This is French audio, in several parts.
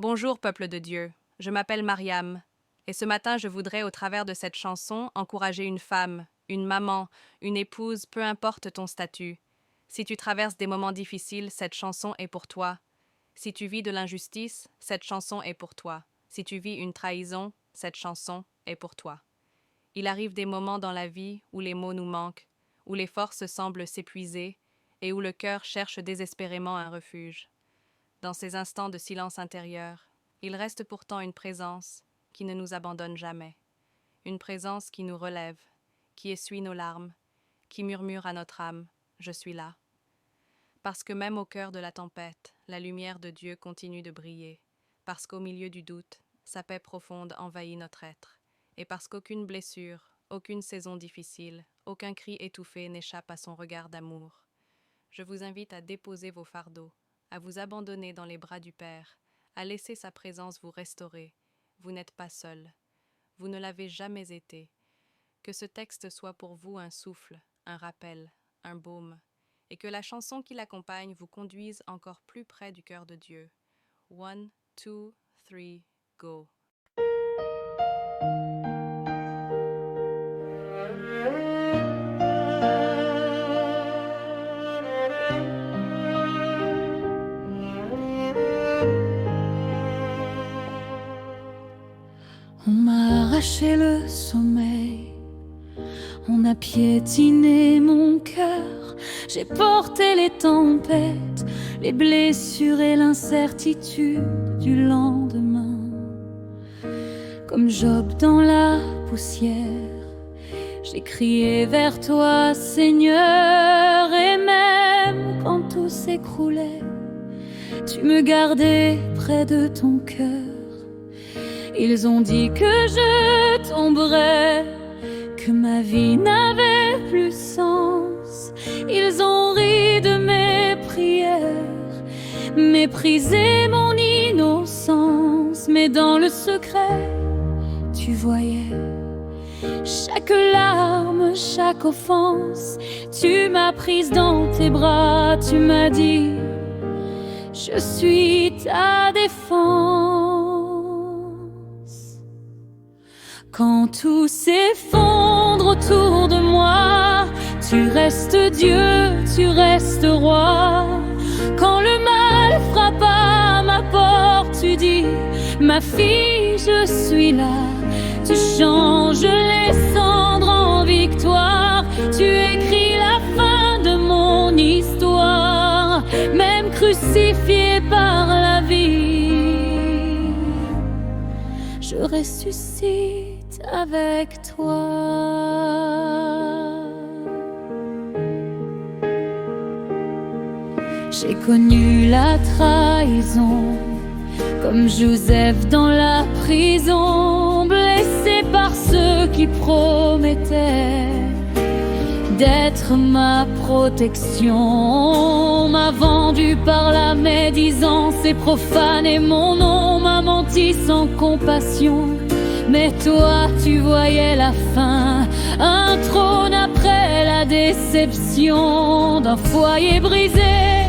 Bonjour peuple de Dieu, je m'appelle Mariam, et ce matin je voudrais au travers de cette chanson encourager une femme, une maman, une épouse, peu importe ton statut. Si tu traverses des moments difficiles, cette chanson est pour toi. Si tu vis de l'injustice, cette chanson est pour toi. Si tu vis une trahison, cette chanson est pour toi. Il arrive des moments dans la vie où les mots nous manquent, où les forces semblent s'épuiser et où le cœur cherche désespérément un refuge. Dans ces instants de silence intérieur, il reste pourtant une présence qui ne nous abandonne jamais, une présence qui nous relève, qui essuie nos larmes, qui murmure à notre âme « Je suis là ». Parce que même au cœur de la tempête, la lumière de Dieu continue de briller, parce qu'au milieu du doute, sa paix profonde envahit notre être, et parce qu'aucune blessure, aucune saison difficile, aucun cri étouffé n'échappe à son regard d'amour. Je vous invite à déposer vos fardeaux, à vous abandonner dans les bras du Père, à laisser sa présence vous restaurer. Vous n'êtes pas seul. Vous ne l'avez jamais été. Que ce texte soit pour vous un souffle, un rappel, un baume, et que la chanson qui l'accompagne vous conduise encore plus près du cœur de Dieu. 1, 2, 3, go. On m'a arraché le sommeil, on a piétiné mon cœur. J'ai porté les tempêtes, les blessures et l'incertitude du lendemain. Comme Job dans la poussière, j'ai crié vers toi, Seigneur. Et même quand tout s'écroulait, tu me gardais près de ton cœur. Ils ont dit que je tomberais, que ma vie n'avait plus sens. Ils ont ri de mes prières, méprisé mon innocence. Mais dans le secret, tu voyais chaque larme, chaque offense. Tu m'as prise dans tes bras, tu m'as dit, je suis ta défense. Quand tout s'effondre autour de moi, tu restes Dieu, tu restes roi. Quand le mal frappe à ma porte, tu dis, ma fille, je suis là. Tu changes les cendres en victoire, tu écris la fin de mon histoire. Même crucifié par la vie, je ressuscite avec toi. J'ai connu la trahison, comme Joseph dans la prison, blessé par ceux qui promettaient d'être ma protection. On m'a vendu par la médisance et profané mon nom, m'a menti sans compassion. Mais toi, tu voyais la fin, un trône après la déception, d'un foyer brisé,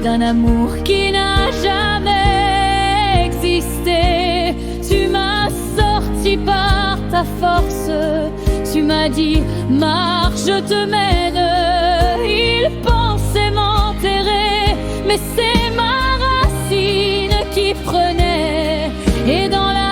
d'un amour qui n'a jamais existé. Tu m'as sorti par ta force, tu m'as dit, marche, je te mène. Ils pensaient m'enterrer, mais c'est ma racine qui prenait. Et dans la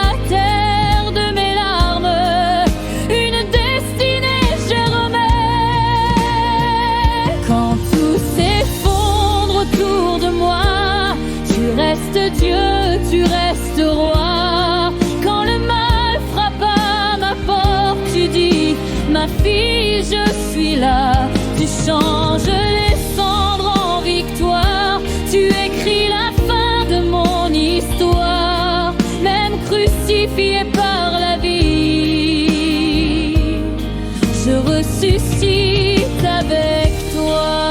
Dieu, tu restes roi. Quand le mal frappe à ma porte, tu dis, ma fille, je suis là. Tu changes les cendres en victoire, tu écris la fin de mon histoire. Même crucifié par la vie, je ressuscite avec toi.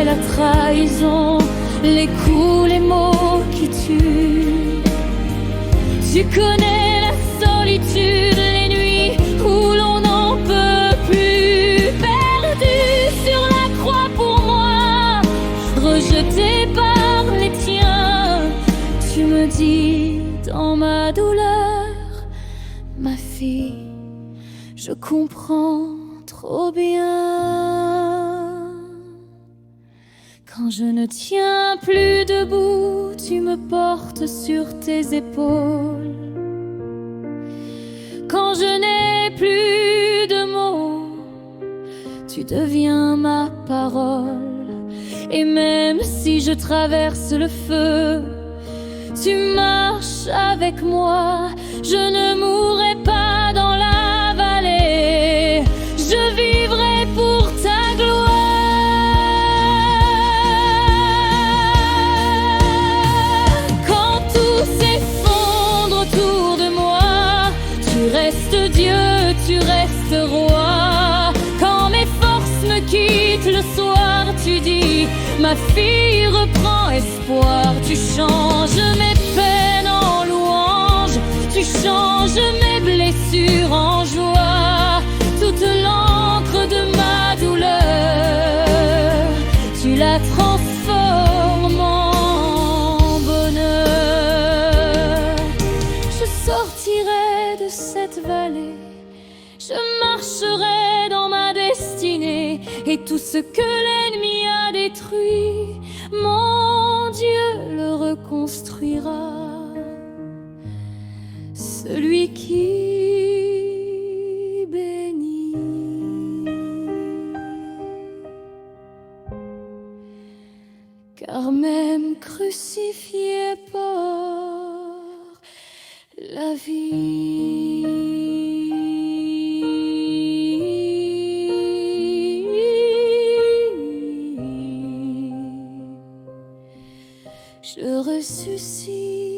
La trahison, les coups, les mots qui tuent. Tu connais la solitude, les nuits où l'on n'en peut plus. Perdu sur la croix pour moi, rejeté par tu me dis dans ma douleur, ma fille, je comprends trop bien. Quand je ne tiens plus debout, tu me portes sur tes épaules. Quand je n'ai plus de mots, tu deviens ma parole. Et même si je traverse le feu, tu marches avec moi. Je ne mourrai pas dans la vallée, je vivrai pour ta gloire. Quand tout s'effondre autour de moi, tu restes Dieu, tu restes roi. Quand mes forces me quittent le soir, tu dis, ma fille reprend espoir. Tu changes mes peines en louange, tu changes mes blessures en joie. Toute l'encre de ma douleur, tu la transformes en bonheur. Je sortirai de cette vallée, je marcherai dans ma destinée, et tout ce que l'ennemi a détruit, mon Dieu le reconstruira. Celui qui bénit. Car même crucifié par la vie, je ressuscite.